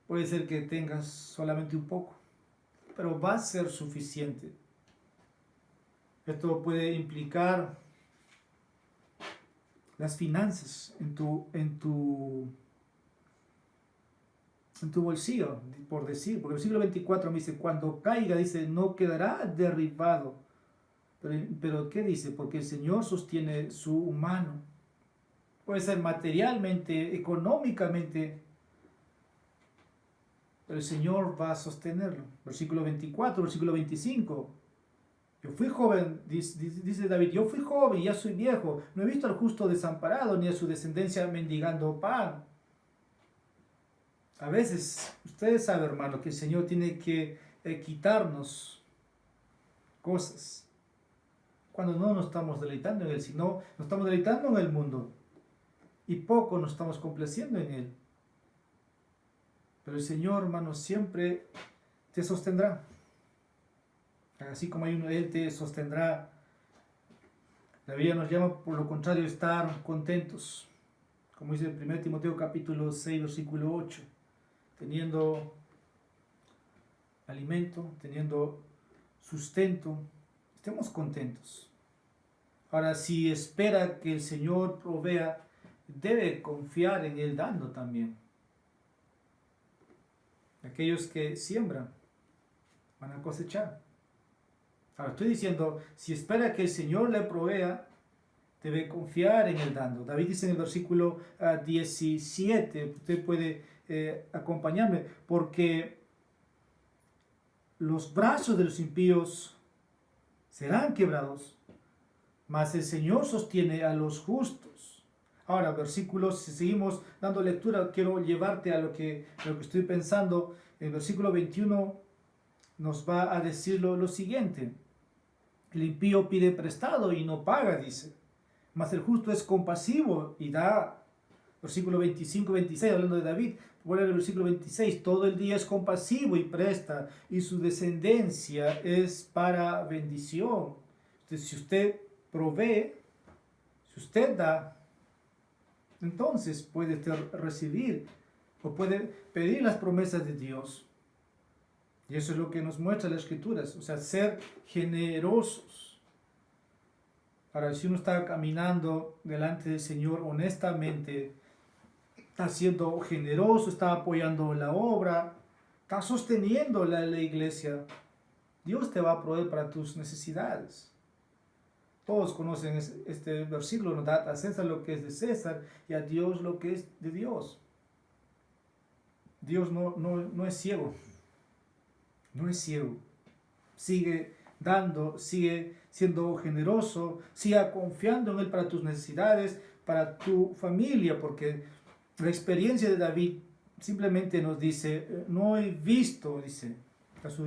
Puede ser que tengas solamente un poco, pero va a ser suficiente. Esto puede implicar las finanzas en tu bolsillo, por decir, porque el versículo 24 me dice, cuando caiga, dice, no quedará derribado. Pero ¿qué dice? Porque el Señor sostiene su mano. Puede ser materialmente, económicamente, pero el Señor va a sostenerlo. Versículo 24, versículo 25. Yo fui joven, dice David, yo fui joven y ya soy viejo. No he visto al justo desamparado ni a su descendencia mendigando pan. A veces, ustedes saben, hermano, que el Señor tiene que quitarnos cosas cuando no nos estamos deleitando en Él, sino nos estamos deleitando en el mundo y poco nos estamos complaciendo en Él. Pero el Señor, hermano, siempre te sostendrá. Así como hay uno, Él te sostendrá. La Biblia nos llama, por lo contrario, a estar contentos. Como dice en 1 Timoteo capítulo 6, versículo 8. Teniendo alimento, teniendo sustento, estemos contentos. Ahora, si espera que el Señor provea, debe confiar en Él dando también. Aquellos que siembran van a cosechar. Ahora, estoy diciendo, si espera que el Señor le provea, debe confiar en Él dando. David dice en el versículo 17, usted puede acompañarme, porque los brazos de los impíos serán quebrados, mas el Señor sostiene a los justos. Ahora, versículos, si seguimos dando lectura, quiero llevarte a lo que estoy pensando. El versículo 21 nos va a decir lo siguiente. El impío pide prestado y no paga, dice. Mas el justo es compasivo y da. Versículo 25-26, hablando de David. Vuelve al versículo 26. Todo el día es compasivo y presta, y su descendencia es para bendición. Entonces, si usted provee, si usted da, entonces puede recibir o puede pedir las promesas de Dios. Y eso es lo que nos muestra las Escrituras, o sea, ser generosos. Ahora, si uno está caminando delante del Señor honestamente, está siendo generoso, está apoyando la obra, está sosteniendo la iglesia, Dios te va a proveer para tus necesidades. Todos conocen este versículo, nos da a César lo que es de César y a Dios lo que es de Dios. Dios no es ciego. No es ciego. Sigue dando, sigue siendo generoso, siga confiando en Él para tus necesidades, para tu familia, porque la experiencia de David simplemente nos dice, no he visto, dice, a su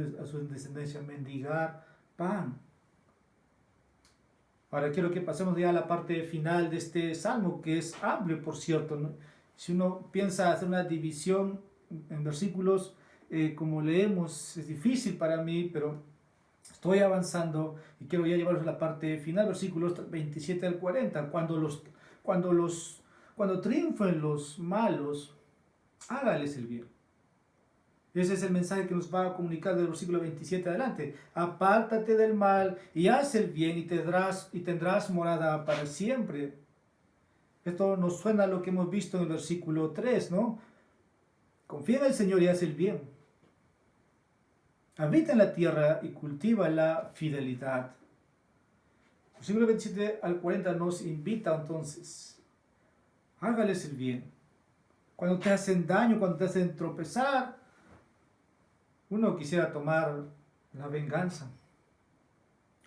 descendencia mendigar pan. Ahora quiero que pasemos ya a la parte final de este salmo, que es amplio, por cierto, ¿no? Si uno piensa hacer una división en versículos, como leemos, es difícil para mí, pero estoy avanzando y quiero ya llevaros a la parte final, versículos 27 al 40. Cuando triunfen los malos, hágales el bien. Ese es el mensaje que nos va a comunicar del versículo 27 adelante. Apártate del mal y haz el bien y tendrás morada para siempre. Esto nos suena a lo que hemos visto en el versículo 3, ¿no? Confía en el Señor y haz el bien. Habita en la tierra y cultiva la fidelidad. El versículo 27 al 40 nos invita entonces. Hágales el bien. Cuando te hacen daño, cuando te hacen tropezar, uno quisiera tomar la venganza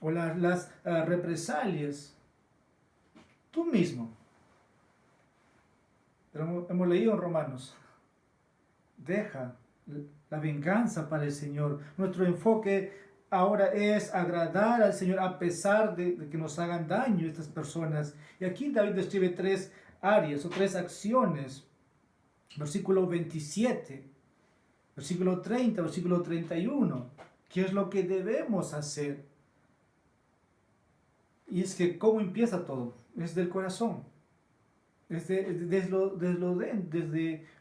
o las represalias tú mismo. Pero hemos leído en Romanos, deja la venganza para el Señor. Nuestro enfoque ahora es agradar al Señor a pesar de que nos hagan daño estas personas. Y aquí David describe tres áreas o tres acciones. Versículo 27. Versículo 30, versículo 31. ¿Qué es lo que debemos hacer? Y es que, ¿cómo empieza todo? Es del corazón. Desde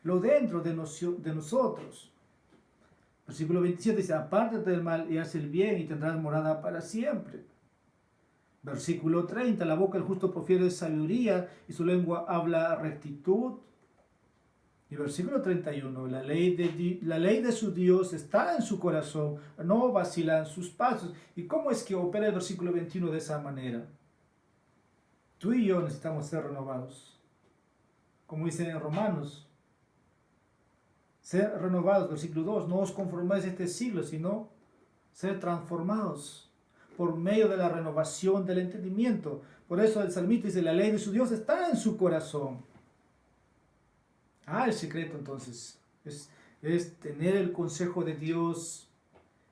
lo dentro de nosotros. Versículo 27 dice, apártate del mal y haz el bien y tendrás morada para siempre. Versículo 30, la boca del justo profiere sabiduría y su lengua habla rectitud. Y versículo 31, la ley de su Dios está en su corazón, no vacilan sus pasos. ¿Y cómo es que opera el versículo 21 de esa manera? Tú y yo necesitamos ser renovados. Como dice en Romanos, ser renovados, versículo 2, no os conformáis a este siglo, sino ser transformados por medio de la renovación del entendimiento. Por eso el salmista dice, la ley de su Dios está en su corazón. El secreto entonces es tener el consejo de Dios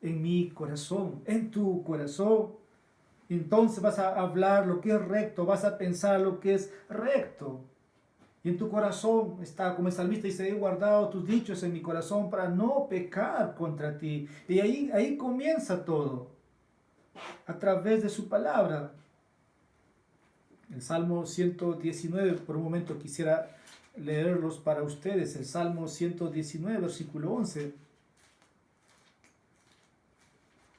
en mi corazón, en tu corazón. Entonces vas a hablar lo que es recto, vas a pensar lo que es recto. Y en tu corazón está, como el salmista dice, he guardado tus dichos en mi corazón para no pecar contra ti. Y ahí comienza todo, a través de su palabra. El Salmo 119, por un momento quisiera leerlos para ustedes. El Salmo 119, versículo 11.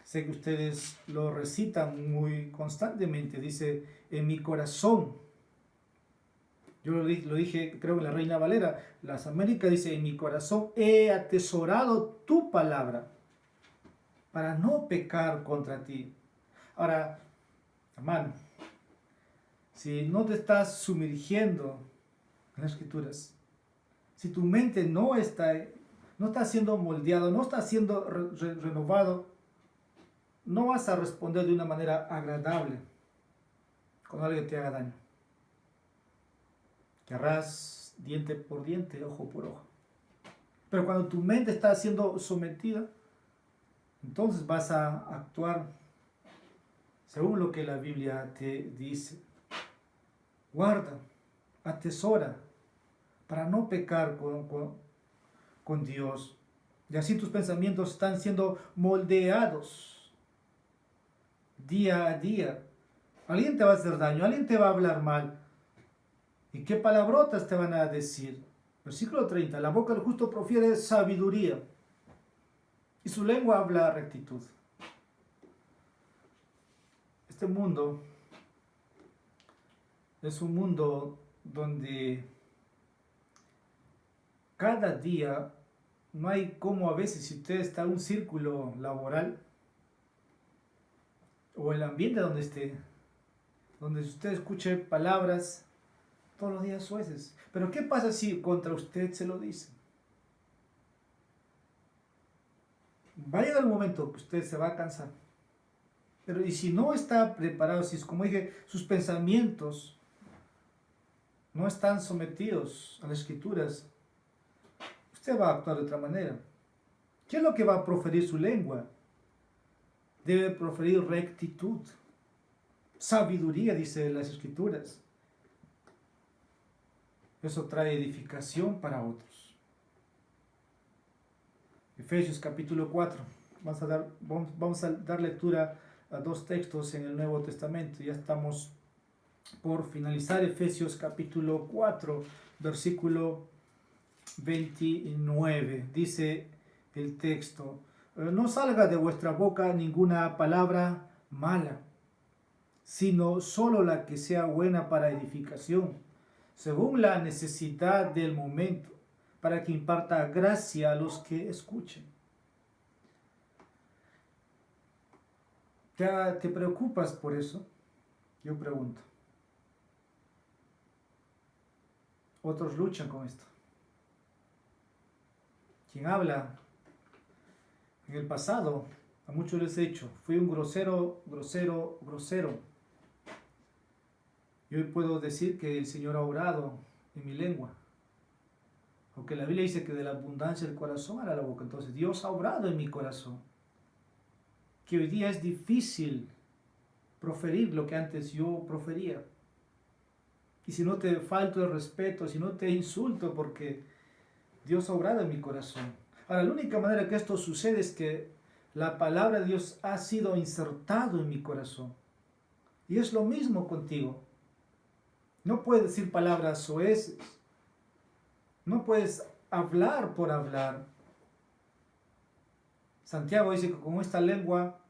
Sé que ustedes lo recitan muy constantemente. Dice, en mi corazón. Yo lo dije, creo que la Reina Valera, las Américas dice, en mi corazón he atesorado tu palabra para no pecar contra ti. Ahora, hermano, si no te estás sumergiendo en las Escrituras, si tu mente no está siendo moldeado, no está siendo renovado, no vas a responder de una manera agradable cuando alguien te haga daño. Querrás diente por diente, ojo por ojo. Pero cuando tu mente está siendo sometida, entonces vas a actuar según lo que la Biblia te dice. Guarda, atesora, para no pecar con Dios. Y así tus pensamientos están siendo moldeados día a día. Alguien te va a hacer daño, alguien te va a hablar mal. ¿Y qué palabrotas te van a decir? Versículo 30. La boca del justo profiere sabiduría y su lengua habla rectitud. Este mundo es un mundo donde cada día no hay como a veces, si usted está en un círculo laboral o el ambiente donde esté, donde usted escuche palabras todos los días sueces. Pero ¿qué pasa si contra usted se lo dicen? Va a llegar un momento que usted se va a cansar. Pero y si no está preparado, si como dije, sus pensamientos no están sometidos a las Escrituras, usted va a actuar de otra manera. ¿Qué es lo que va a proferir su lengua? Debe proferir rectitud, sabiduría, dice las Escrituras. Eso trae edificación para otros. Efesios capítulo 4. Vamos a dar lectura a dos textos en el Nuevo Testamento. Ya estamos por finalizar. Efesios capítulo 4, versículo 29. Dice el texto: no salga de vuestra boca ninguna palabra mala, sino solo la que sea buena para edificación, según la necesidad del momento, para que imparta gracia a los que escuchen. ¿Te preocupas por eso? Yo pregunto. Otros luchan con esto. Quien habla en el pasado, a muchos les he dicho, fui un grosero. Y hoy puedo decir que el Señor ha obrado en mi lengua. Aunque la Biblia dice que de la abundancia del corazón hará la boca. Entonces Dios ha obrado en mi corazón. Que hoy día es difícil proferir lo que antes yo profería. Y si no te falto el respeto, si no te insulto, porque Dios ha obrado en mi corazón. Ahora, la única manera que esto sucede es que la palabra de Dios ha sido insertado en mi corazón. Y es lo mismo contigo. No puedes decir palabras soeces. No puedes hablar por hablar. Santiago dice que con esta lengua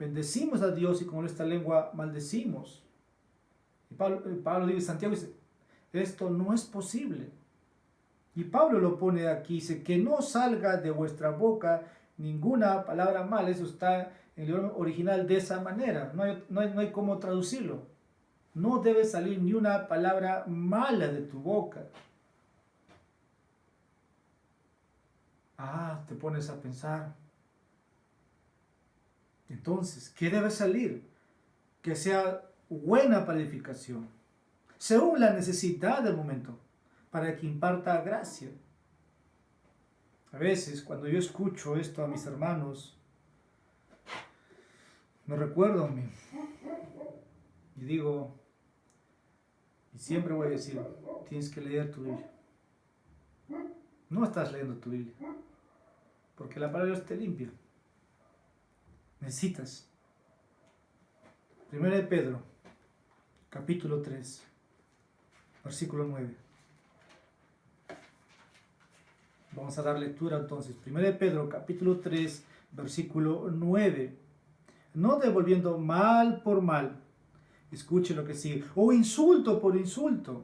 bendecimos a Dios y con nuestra lengua maldecimos. Y Pablo dice, Santiago dice, esto no es posible. Y Pablo lo pone aquí, dice, que no salga de vuestra boca ninguna palabra mala. Eso está en el idioma original de esa manera. No hay cómo traducirlo. No debe salir ni una palabra mala de tu boca. Te pones a pensar. Entonces, ¿qué debe salir? Que sea buena para edificación, según la necesidad del momento, para que imparta gracia. A veces, cuando yo escucho esto a mis hermanos, me recuerdo a mí. Y digo, y siempre voy a decir, tienes que leer tu Biblia. No estás leyendo tu Biblia, porque la palabra de Dios te limpia. Necesitas. 1 de Pedro, capítulo 3, versículo 9. Vamos a dar lectura entonces. 1 de Pedro, capítulo 3, versículo 9. No devolviendo mal por mal. Escuche lo que sigue. O insulto por insulto.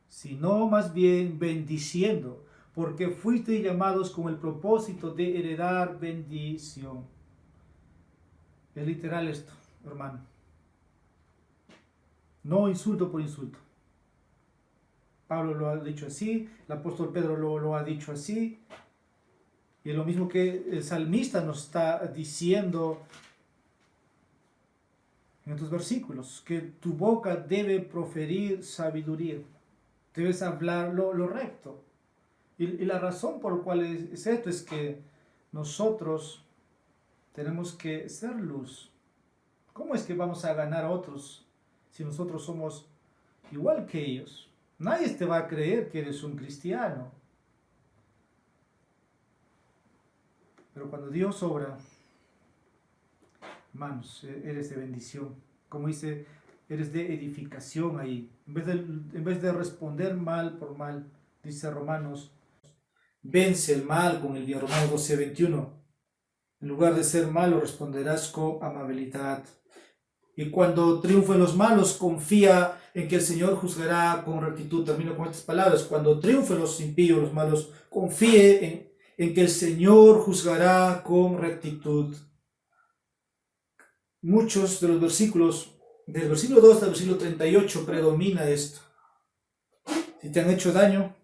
Sino más bien bendiciendo. Porque fuisteis llamados con el propósito de heredar bendición. Es literal esto, hermano. No insulto por insulto. Pablo lo ha dicho así, el apóstol Pedro lo ha dicho así, y es lo mismo que el salmista nos está diciendo en estos versículos, que tu boca debe proferir sabiduría, debes hablar lo recto. Y la razón por la cual es esto es que nosotros tenemos que ser luz. ¿Cómo es que vamos a ganar a otros si nosotros somos igual que ellos? Nadie te va a creer que eres un cristiano. Pero cuando Dios obra, hermanos, eres de bendición. Como dice, eres de edificación ahí. En vez de responder mal por mal, dice Romanos, vence el mal con el bien. Romanos 12:21. En lugar de ser malo, responderás con amabilidad. Y cuando triunfen los malos, confía en que el Señor juzgará con rectitud. Termino con estas palabras. Cuando triunfen los impíos, los malos, confíe en que el Señor juzgará con rectitud. Muchos de los versículos, del versículo 2 hasta el versículo 38, predomina esto. Si te han hecho daño,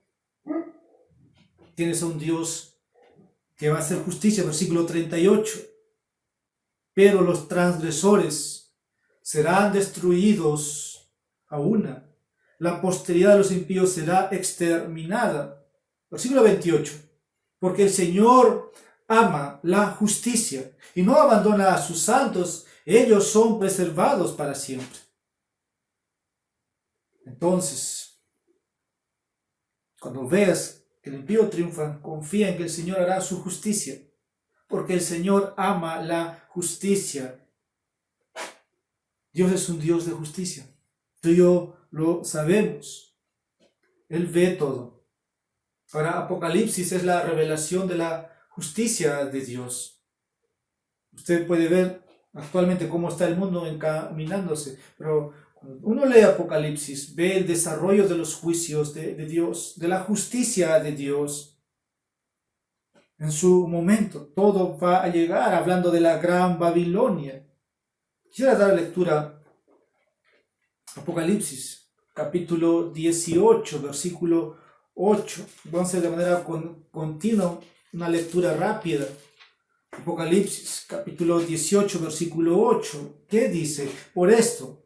tienes a un Dios que va a hacer justicia. Versículo 38. Pero los transgresores serán destruidos a una. La posteridad de los impíos será exterminada. Versículo 28. Porque el Señor ama la justicia y no abandona a sus santos. Ellos son preservados para siempre. Entonces, cuando veas que el impío triunfa, confía en que el Señor hará su justicia. Porque el Señor ama la justicia. Dios es un Dios de justicia. Tú y yo lo sabemos. Él ve todo. Ahora, Apocalipsis es la revelación de la justicia de Dios. Usted puede ver actualmente cómo está el mundo encaminándose, pero cuando uno lee Apocalipsis, ve el desarrollo de los juicios de Dios, de la justicia de Dios. En su momento, todo va a llegar hablando de la gran Babilonia. Quisiera dar lectura a Apocalipsis, capítulo 18, versículo 8. Vamos a hacer de manera continua una lectura rápida. Apocalipsis, capítulo 18, versículo 8. ¿Qué dice? Por esto,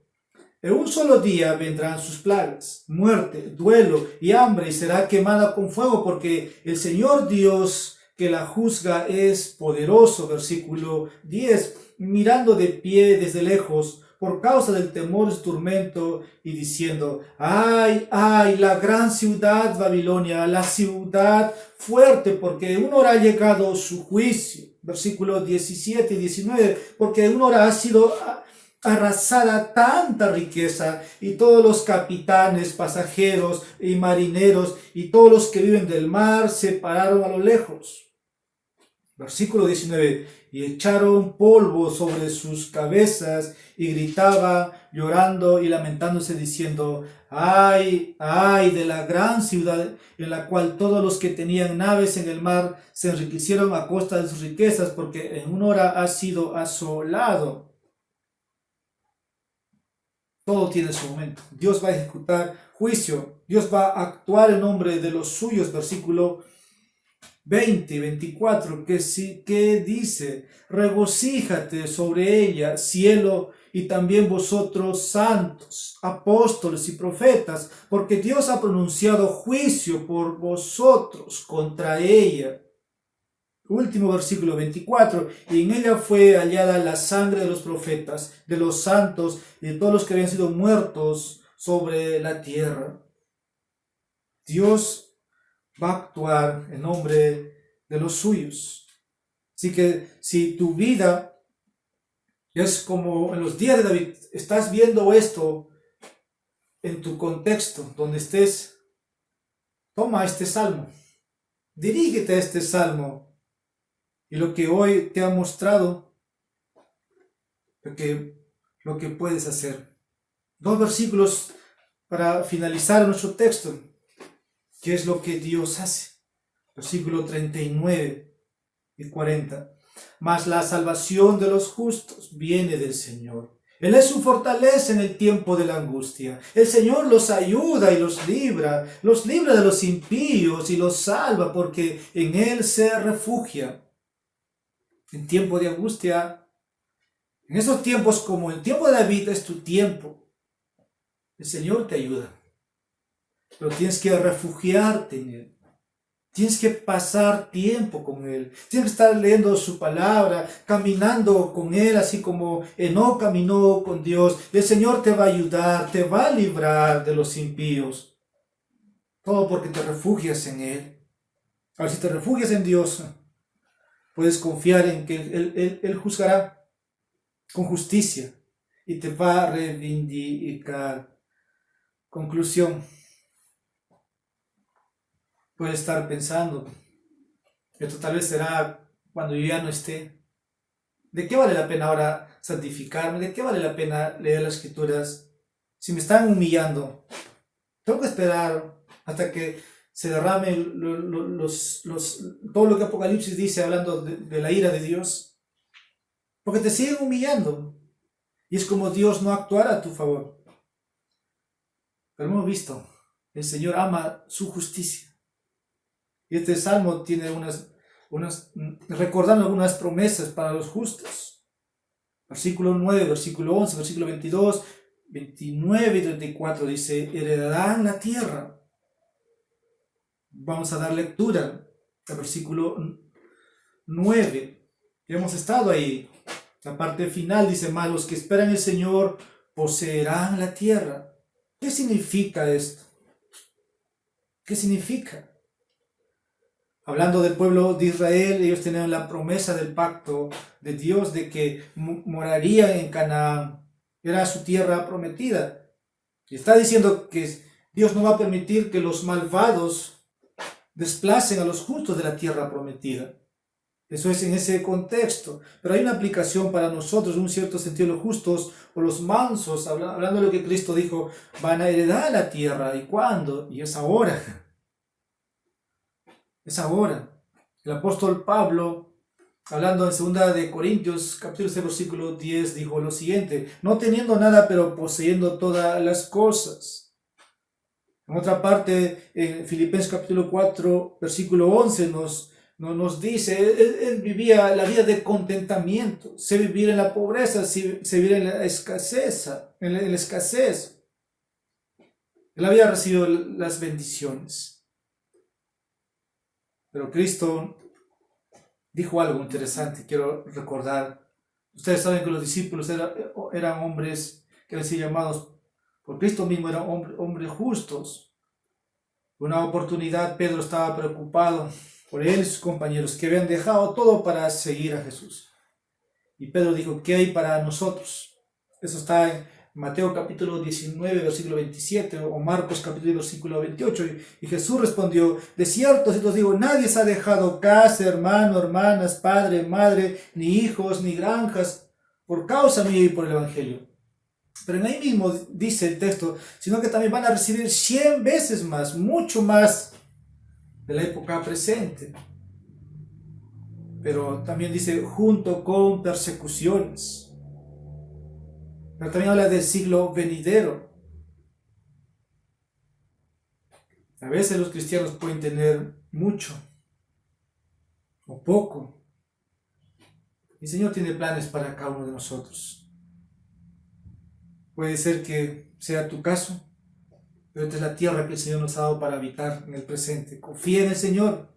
en un solo día vendrán sus plagas, muerte, duelo y hambre, y será quemada con fuego, porque el Señor Dios que la juzga es poderoso. Versículo 10. Mirando de pie desde lejos, por causa del temor y tormento, y diciendo, ay, ay, la gran ciudad Babilonia, la ciudad fuerte, porque de una hora ha llegado su juicio. Versículos 17 y 19, porque de una hora ha sido arrasada tanta riqueza, y todos los capitanes, pasajeros y marineros, y todos los que viven del mar se pararon a lo lejos. Versículo 19, y echaron polvo sobre sus cabezas y gritaba llorando y lamentándose diciendo, ay, ay de la gran ciudad en la cual todos los que tenían naves en el mar se enriquecieron a costa de sus riquezas, porque en una hora ha sido asolado. Todo tiene su momento. Dios va a ejecutar juicio. Dios va a actuar en nombre de los suyos. Versículo 20 y 24, que dice, regocíjate sobre ella, cielo, y también vosotros santos, apóstoles y profetas, porque Dios ha pronunciado juicio por vosotros contra ella. Último versículo 24, y en ella fue hallada la sangre de los profetas, de los santos y de todos los que habían sido muertos sobre la tierra. Dios va a actuar en nombre de los suyos. Así que si tu vida es como en los días de David, estás viendo esto en tu contexto, donde estés, toma este salmo, dirígete a este salmo y lo que hoy te ha mostrado, lo que puedes hacer. 2 versículos para finalizar nuestro texto. ¿Qué es lo que Dios hace? Versículo 39 y 40. Mas la salvación de los justos viene del Señor. Él es su fortaleza en el tiempo de la angustia. El Señor los ayuda y los libra de los impíos y los salva, porque en Él se refugia. En tiempo de angustia, en esos tiempos como el tiempo de David es tu tiempo, el Señor te ayuda. Pero tienes que refugiarte en Él. Tienes que pasar tiempo con Él. Tienes que estar leyendo su palabra, caminando con Él, así como Enoc caminó con Dios. El Señor te va a ayudar, te va a librar de los impíos. Todo porque te refugias en Él. Ahora, si te refugias en Dios, puedes confiar en que Él juzgará con justicia y te va a reivindicar. Conclusión. Puedes estar pensando, esto tal vez será cuando yo ya no esté. ¿De qué vale la pena ahora santificarme? ¿De qué vale la pena leer las Escrituras? Si me están humillando, tengo que esperar hasta que se derrame todo lo que Apocalipsis dice hablando de la ira de Dios. Porque te siguen humillando. Y es como Dios no actuará a tu favor. Pero hemos visto, el Señor ama su justicia. Y este salmo tiene recordando algunas promesas para los justos. Versículo 9, versículo 11, versículo 22, 29 y 34 dice, heredarán la tierra. Vamos a dar lectura al versículo 9. Ya hemos estado ahí. La parte final dice, mas los que esperan el Señor poseerán la tierra. ¿Qué significa esto? ¿Qué significa? Hablando del pueblo de Israel, ellos tenían la promesa del pacto de Dios de que morarían en Canaán. Era su tierra prometida. Y está diciendo que Dios no va a permitir que los malvados desplacen a los justos de la tierra prometida. Eso es en ese contexto. Pero hay una aplicación para nosotros, en un cierto sentido, los justos o los mansos, hablando de lo que Cristo dijo, van a heredar la tierra. ¿Y cuándo? Y es ahora. Es ahora. El apóstol Pablo, hablando en 2 de Corintios, capítulo 6, versículo 10, dijo lo siguiente, no teniendo nada, pero poseyendo todas las cosas. En otra parte, en Filipenses capítulo 4, versículo 11, nos dice, él vivía la vida de contentamiento, sé vivir en la pobreza, sé vivir en la escasez, Él había recibido las bendiciones. Pero Cristo dijo algo interesante, quiero recordar. Ustedes saben que los discípulos eran hombres que habían sido llamados por Cristo mismo, eran hombres justos. Una oportunidad, Pedro estaba preocupado por él y sus compañeros que habían dejado todo para seguir a Jesús. Y Pedro dijo, ¿qué hay para nosotros? Eso está Mateo capítulo 19, versículo 27, o Marcos capítulo versículo 28, y Jesús respondió, de cierto, si os digo, nadie se ha dejado casa, hermano, hermanas, padre, madre, ni hijos, ni granjas, por causa mía y por el Evangelio. Pero en ahí mismo dice el texto, sino que también van a recibir 100 veces más, mucho más de la época presente. Pero también dice, junto con persecuciones. Pero también habla del siglo venidero. A veces los cristianos pueden tener mucho o poco. El Señor tiene planes para cada uno de nosotros. Puede ser que sea tu caso, pero esta es la tierra que el Señor nos ha dado para habitar en el presente. Confía en el Señor,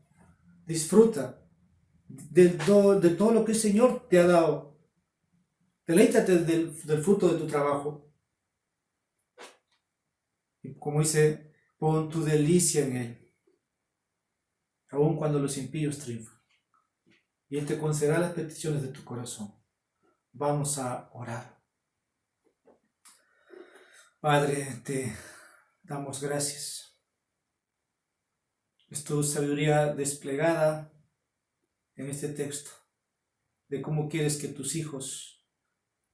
disfruta de todo lo que el Señor te ha dado. Deleítate del fruto de tu trabajo. Y como dice, pon tu delicia en Él, aun cuando los impíos triunfan. Y Él te concederá las peticiones de tu corazón. Vamos a orar. Padre, te damos gracias. Es tu sabiduría desplegada en este texto, de cómo quieres que tus hijos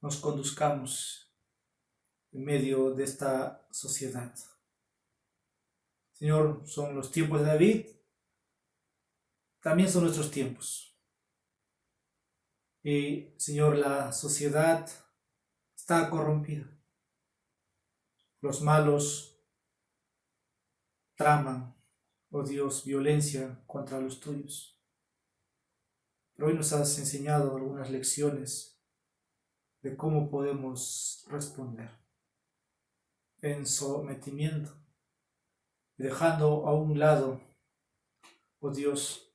nos conduzcamos en medio de esta sociedad. Señor, son los tiempos de David, también son nuestros tiempos. Y, Señor, la sociedad está corrompida. Los malos traman, oh Dios, violencia contra los tuyos. Pero hoy nos has enseñado algunas lecciones de cómo podemos responder en sometimiento, dejando a un lado, oh Dios,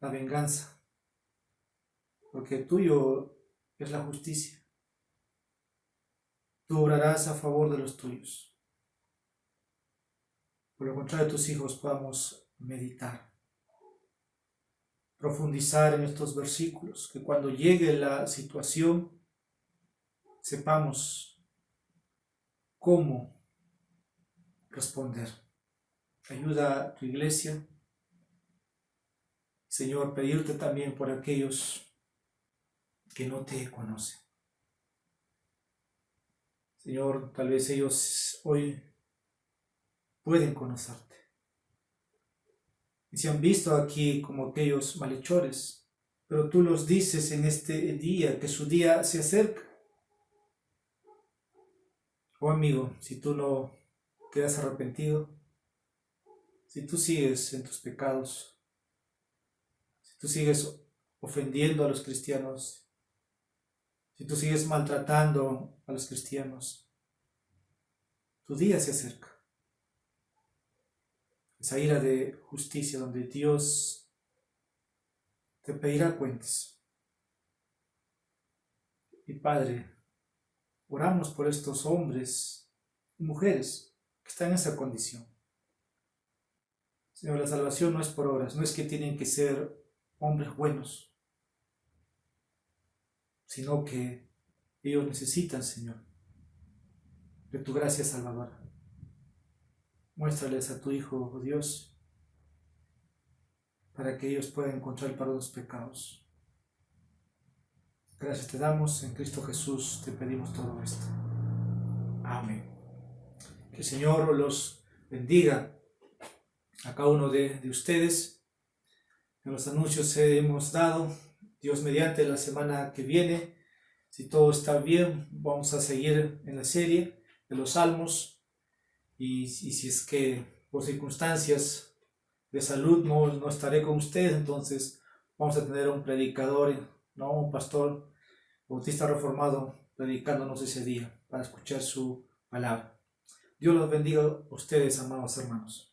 la venganza, porque tuyo es la justicia. Tú obrarás a favor de los tuyos. Por lo contrario, tus hijos podamos meditar, profundizar en estos versículos, que cuando llegue la situación sepamos cómo responder. Ayuda a tu iglesia, Señor, pedirte también por aquellos que no te conocen. Señor, tal vez ellos hoy pueden conocerte y se han visto aquí como aquellos malhechores, pero tú los dices en este día, que su día se acerca. Oh amigo, si tú no quedas arrepentido, si tú sigues en tus pecados, si tú sigues ofendiendo a los cristianos, si tú sigues maltratando a los cristianos, tu día se acerca. Esa ira de justicia donde Dios te pedirá cuentas. Y Padre, oramos por estos hombres y mujeres que están en esa condición. Señor, la salvación no es por obras, no es que tienen que ser hombres buenos, sino que ellos necesitan, Señor, de tu gracia salvadora. Muéstrales a tu Hijo, oh Dios, para que ellos puedan encontrar el perdón de los pecados. Gracias te damos, en Cristo Jesús te pedimos todo esto. Amén. Que el Señor los bendiga a cada uno de ustedes. En los anuncios hemos dado, Dios mediante, la semana que viene, si todo está bien, vamos a seguir en la serie de los Salmos. Y si es que por circunstancias de salud no estaré con ustedes, entonces vamos a tener un predicador, ¿no? Un pastor bautista reformado predicándonos ese día para escuchar su palabra. Dios los bendiga a ustedes, amados hermanos.